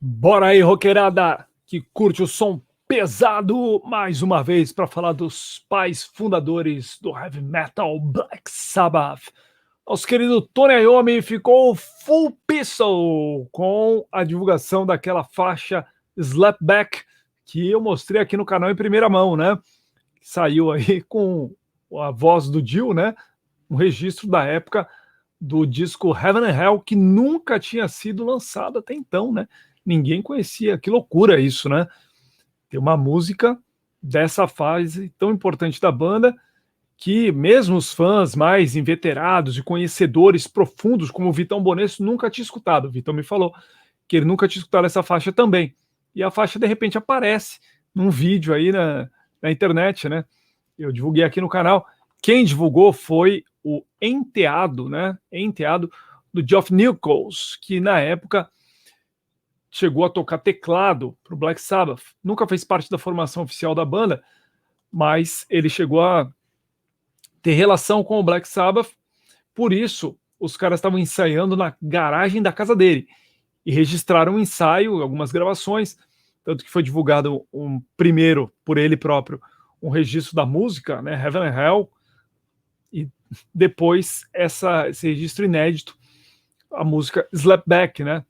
Bora aí, roqueirada, que curte o som pesado, mais uma vez para falar dos pais fundadores do heavy metal Black Sabbath. Nosso querido Tony Iommi ficou full pistol com a divulgação daquela faixa Slapback que eu mostrei aqui no canal em primeira mão, né? Saiu aí com a voz do Dio, né? Um registro da época do disco Heaven and Hell, que nunca tinha sido lançado até então, né? Ninguém conhecia. Que loucura isso, né? Ter uma música dessa fase tão importante da banda que mesmo os fãs mais inveterados e conhecedores profundos como o Vitão Bonesso nunca tinha escutado. O Vitão me falou que ele nunca tinha escutado essa faixa também. E a faixa de repente aparece num vídeo aí na internet, né? Eu divulguei aqui no canal. Quem divulgou foi o enteado, né? Enteado do Geoff Nichols, que na época chegou a tocar teclado para o Black Sabbath. Nunca fez parte da formação oficial da banda, mas ele chegou a ter relação com o Black Sabbath. Por isso, os caras estavam ensaiando na garagem da casa dele e registraram um ensaio, algumas gravações, tanto que foi divulgado primeiro por ele próprio um registro da música, né, Heaven and Hell, e depois esse registro inédito, a música Slapback, né,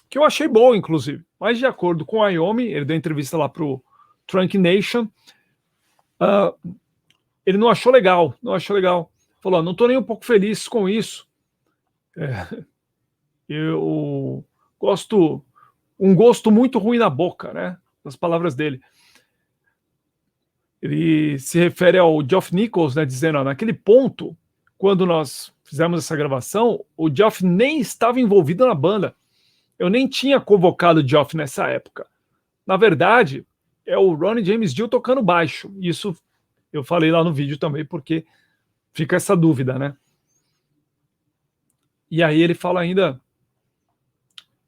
que eu achei boa, inclusive. Mas de acordo com a Iommi, ele deu entrevista lá pro Trunk Nation, ele não achou legal. Falou, não tô nem um pouco feliz com isso. Eu gosto, um gosto muito ruim na boca, né, das palavras dele. Ele se refere ao Geoff Nichols, né, dizendo, ó, naquele ponto, quando nós fizemos essa gravação, o Geoff nem estava envolvido na banda. Eu nem tinha convocado o Geoff nessa época. Na verdade, é o Ronnie James Dio tocando baixo. Isso eu falei lá no vídeo também, porque fica essa dúvida, né? E aí ele fala ainda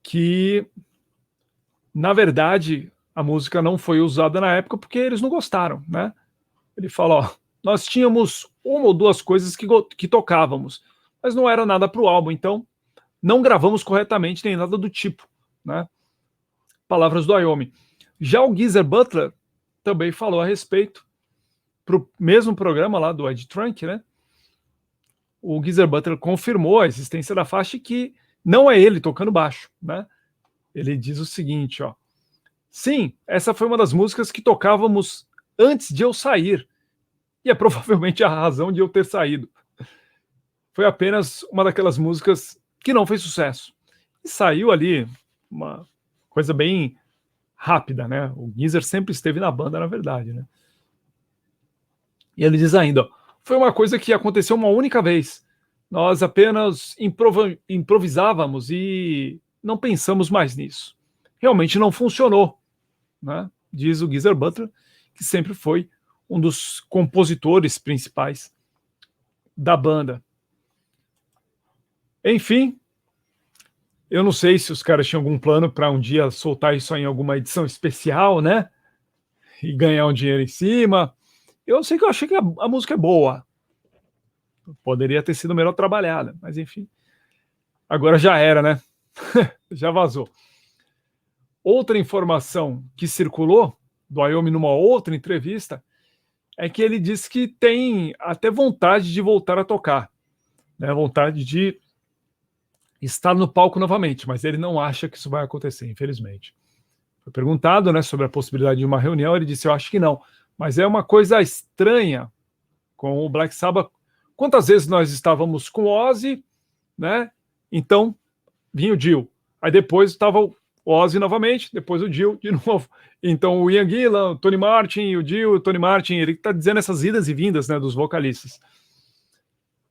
que, na verdade, a música não foi usada na época porque eles não gostaram, né? Ele fala, ó, nós tínhamos uma ou duas coisas que tocávamos, mas não era nada para o álbum, então não gravamos corretamente nem nada do tipo, né? Palavras do Iommi. Já o Geezer Butler também falou a respeito pro mesmo programa lá do Ed Trunk, né? O Geezer Butler confirmou a existência da faixa que não é ele tocando baixo, né? Ele diz o seguinte, ó: sim, essa foi uma das músicas que tocávamos antes de eu sair, e é provavelmente a razão de eu ter saído. Foi apenas uma daquelas músicas que não fez sucesso. E saiu ali uma coisa bem rápida, né? O Geezer sempre esteve na banda, na verdade, né? E ele diz ainda, ó, foi uma coisa que aconteceu uma única vez. Nós apenas improvisávamos e não pensamos mais nisso. Realmente não funcionou, né? Diz o Geezer Butler, que sempre foi um dos compositores principais da banda. Enfim, eu não sei se os caras tinham algum plano para um dia soltar isso em alguma edição especial, né? E ganhar um dinheiro em cima. Eu sei que eu achei que a música é boa. Poderia ter sido melhor trabalhada, mas enfim. Agora já era, né? Já vazou. Outra informação que circulou do Iommi numa outra entrevista é que ele disse que tem até vontade de voltar a tocar, né? Vontade de estar no palco novamente, mas ele não acha que isso vai acontecer, infelizmente. Foi perguntado, né, sobre a possibilidade de uma reunião, ele disse, eu acho que não, mas é uma coisa estranha com o Black Sabbath. Quantas vezes nós estávamos com o Ozzy, né? Então vinha o Dio, aí depois estava o Ozzy novamente, depois o Dio de novo. Então o Ian Gillan, o Tony Martin, o Dio, o Tony Martin, ele está dizendo essas idas e vindas, né, dos vocalistas.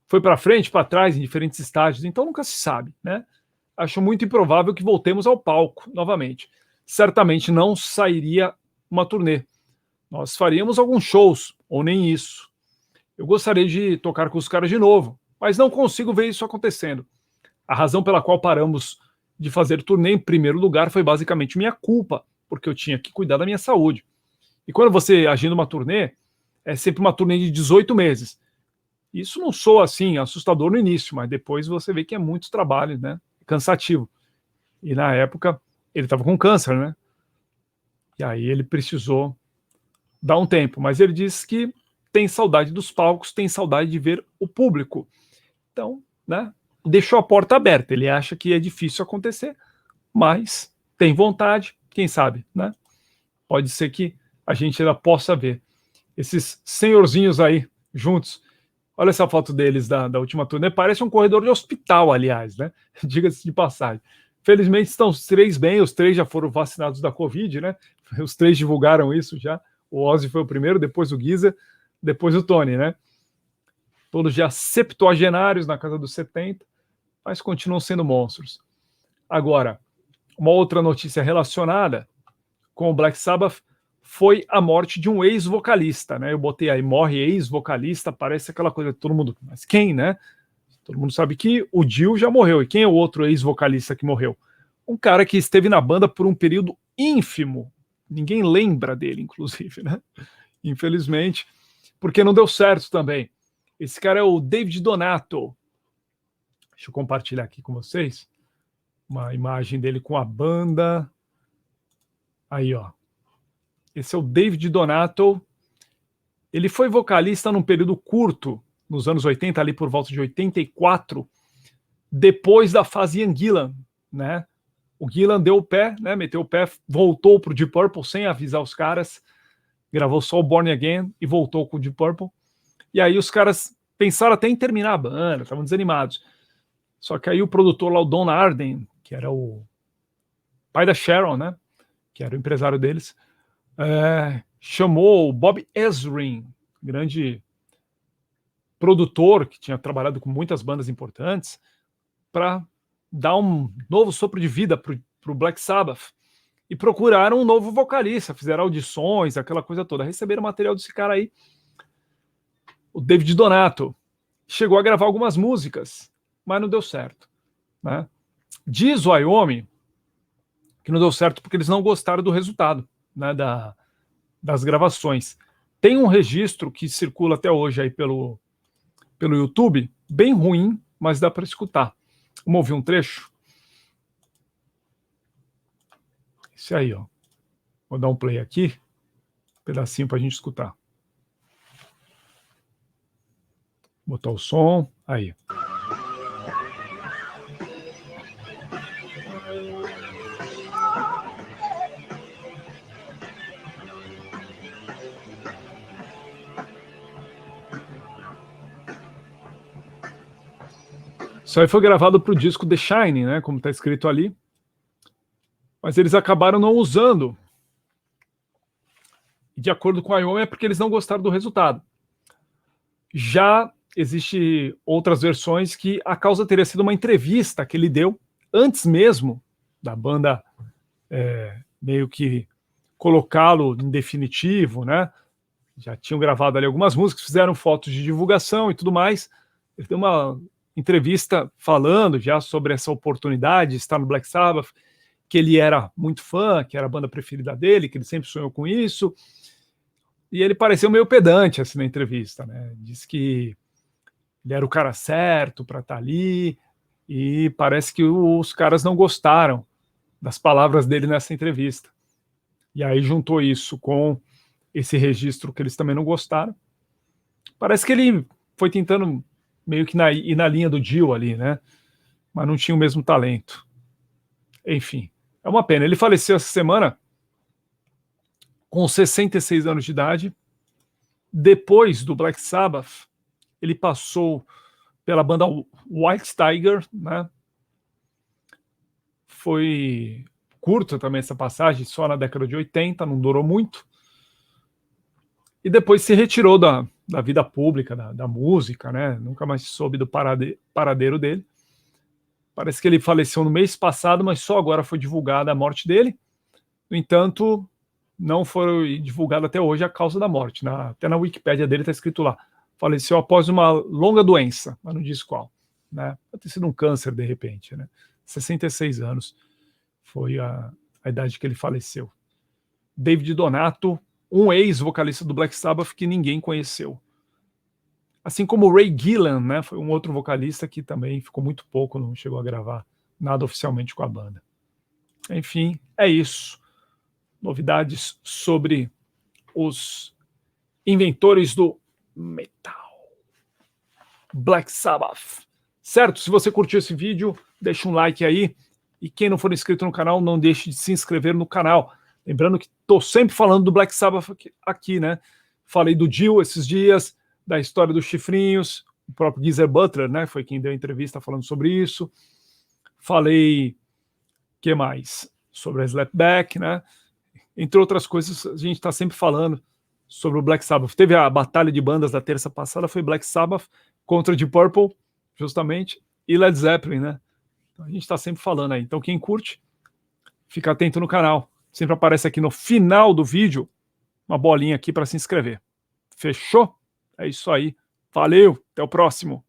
Foi para frente, para trás, em diferentes estágios, então nunca se sabe, né? Acho muito improvável que voltemos ao palco novamente. Certamente não sairia uma turnê. Nós faríamos alguns shows, ou nem isso. Eu gostaria de tocar com os caras de novo, mas não consigo ver isso acontecendo. A razão pela qual paramos de fazer turnê, em primeiro lugar, foi basicamente minha culpa, porque eu tinha que cuidar da minha saúde. E quando você agenda uma turnê, é sempre uma turnê de 18 meses. Isso não soa assim assustador no início, mas depois você vê que é muito trabalho, né? Cansativo. E na época ele estava com câncer, né? E aí ele precisou dar um tempo, mas ele disse que tem saudade dos palcos, tem saudade de ver o público. Então, né, deixou a porta aberta. Ele acha que é difícil acontecer, mas tem vontade, quem sabe, né? Pode ser que a gente ainda possa ver esses senhorzinhos aí juntos. Olha essa foto deles da última turnê. Parece um corredor de hospital, aliás, né? Diga-se de passagem. Felizmente estão os três bem, os três já foram vacinados da Covid, né? Os três divulgaram isso já. O Ozzy foi o primeiro, depois o Geezer, depois o Tony, né? Todos já septuagenários na casa dos 70, mas continuam sendo monstros. Agora, uma outra notícia relacionada com o Black Sabbath foi a morte de um ex-vocalista, né? Eu botei aí, morre ex-vocalista, parece aquela coisa de todo mundo, mas quem, né? Todo mundo sabe que o Dio já morreu. E quem é o outro ex-vocalista que morreu? Um cara que esteve na banda por um período ínfimo. Ninguém lembra dele, inclusive, né? Infelizmente, porque não deu certo também. Esse cara é o David Donato. Deixa eu compartilhar aqui com vocês uma imagem dele com a banda. Aí, ó. Esse é o David Donato. Ele foi vocalista num período curto, nos anos 80, ali por volta de 84, depois da fase Ian Gillan, né? O Gillan deu o pé, né? Meteu o pé, voltou pro Deep Purple sem avisar os caras, gravou só o Born Again e voltou com o Deep Purple. E aí os caras pensaram até em terminar a banda, estavam desanimados. Só que aí o produtor lá, o Don Arden, que era o pai da Sharon, né? Que era o empresário deles, chamou o Bob Ezrin, grande produtor que tinha trabalhado com muitas bandas importantes, para dar um novo sopro de vida para o Black Sabbath. E procuraram um novo vocalista, fizeram audições, aquela coisa toda. Receberam material desse cara aí, o David Donato. Chegou a gravar algumas músicas, mas não deu certo, né? Diz o Wyoming que não deu certo porque eles não gostaram do resultado, né, das gravações. Tem um registro que circula até hoje aí pelo YouTube, bem ruim, mas dá para escutar. Vamos ouvir um trecho? Esse aí, ó. Vou dar um play aqui, um pedacinho para a gente escutar. Botar o som, aí. Isso aí foi gravado para o disco The Shining, né, como está escrito ali. Mas eles acabaram não usando. De acordo com a Wyoming, é porque eles não gostaram do resultado. Já existe outras versões que a causa teria sido uma entrevista que ele deu antes mesmo da banda meio que colocá-lo em definitivo, né? Já tinham gravado ali algumas músicas, fizeram fotos de divulgação e tudo mais. Ele deu uma entrevista falando já sobre essa oportunidade de estar no Black Sabbath, que ele era muito fã, que era a banda preferida dele, que ele sempre sonhou com isso. E ele pareceu meio pedante assim na entrevista, né? Disse que ele era o cara certo para estar ali, e parece que os caras não gostaram das palavras dele nessa entrevista. E aí juntou isso com esse registro que eles também não gostaram. Parece que ele foi tentando meio que ir na linha do Dio ali, né? Mas não tinha o mesmo talento. Enfim, é uma pena. Ele faleceu essa semana com 66 anos de idade. Depois do Black Sabbath, ele passou pela banda White Tiger, né? Foi curta também essa passagem, só na década de 80, não durou muito. E depois se retirou da vida pública, da música, né? Nunca mais soube do paradeiro dele. Parece que ele faleceu no mês passado, mas só agora foi divulgada a morte dele. No entanto, não foi divulgada até hoje a causa da morte. Até na Wikipédia dele está escrito lá: faleceu após uma longa doença, mas não diz qual, né? Pode ter sido um câncer, de repente, né? 66 anos foi a idade que ele faleceu. David Donato, um ex-vocalista do Black Sabbath que ninguém conheceu. Assim como o Ray Gillan, né? Foi um outro vocalista que também ficou muito pouco, não chegou a gravar nada oficialmente com a banda. Enfim, é isso. Novidades sobre os inventores do metal. Black Sabbath. Certo? Se você curtiu esse vídeo, deixa um like aí. E quem não for inscrito no canal, não deixe de se inscrever no canal. Lembrando que estou sempre falando do Black Sabbath aqui, né? Falei do Dio esses dias, da história dos chifrinhos. O próprio Geezer Butler, né? Foi quem deu a entrevista falando sobre isso. Falei, que mais? Sobre a Slapback, né? Entre outras coisas, a gente está sempre falando sobre o Black Sabbath. Teve a batalha de bandas da terça passada, foi Black Sabbath contra Deep Purple, justamente, e Led Zeppelin, né? Então, a gente está sempre falando aí. Então, quem curte, fica atento no canal. Sempre aparece aqui no final do vídeo uma bolinha aqui para se inscrever. Fechou? É isso aí. Valeu, até o próximo.